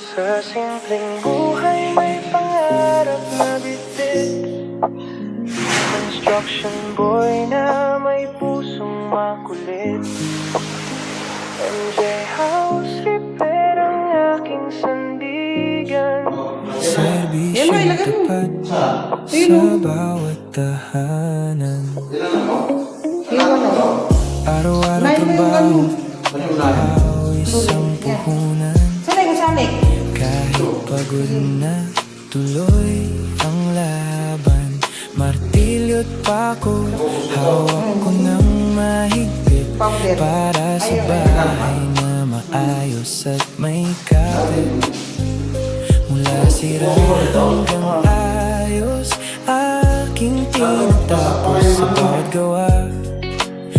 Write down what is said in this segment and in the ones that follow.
Sa simpleng buhay may pangarap na bitbit, construction boy na may pusong makulit. MJ House Repair ang aking sandigan. Serbisyong tapat sa bawat tahanan. Araw-araw trabaho, pawis ang puhunan. Kahit pagod na, tuloy ang laban. Martilyo't pako, hawak ko ng mahigpit para sa bahay na maayos at may kapit. Mula sira hanggang ayos, aking tinatapos sa bawat gawa.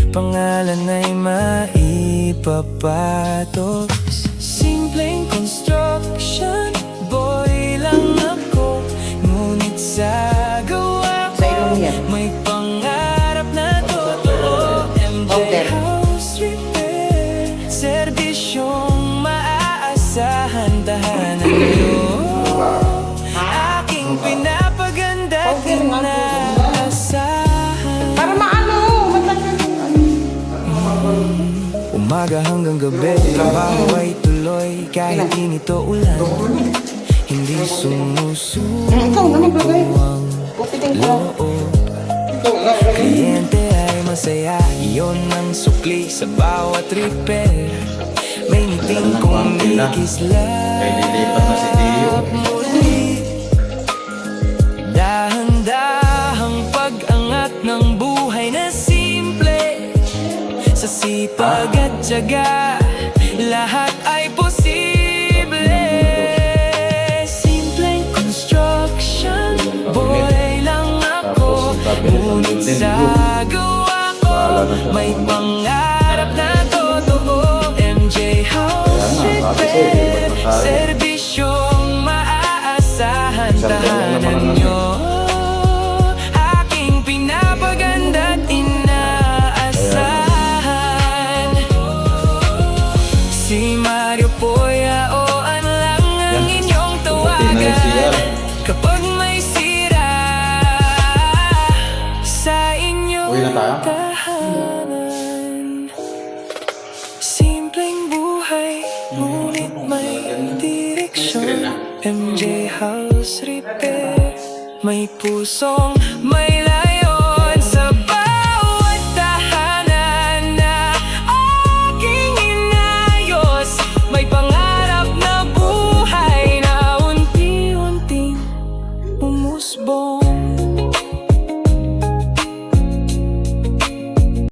Pangalan ay maipapatos. Simpleng construction boy lang ako, ngunit sa gawa ko may pangarap na totoo. MJ House Repair, serbisyong maaasahan, tahanan nyo aking pinapaganda at inaasahan. Para maano, Umaga hanggang gabi, trabaho ay tuloy kahit init o ulan. Hindi sumusuko ang loob. Kliyente ay masaya, iyon ang sukli sa bawat repair. May ngiting kumikislap muli. Dahan-dahang pag-angat ng buhay na simple. Sa sipag at tiyaga, lahat ay posible. Simpleng construction boy lang ako, ngunit sa gawa ko may pangarap na totoo. MJ House Repair, serbisyong maaasahan, tahanan nyo aking pinapaganda at inaasahan. Si Mario Poya o lang ang inyong tawagan kapag may sira sa inyong tahanan. Simpleng buhay, ngunit may direksyon. MJ House Repair, may pusong may layon sa bawat tahanan na aking inayos. May pangarap na buhay na unti-unting umusbong.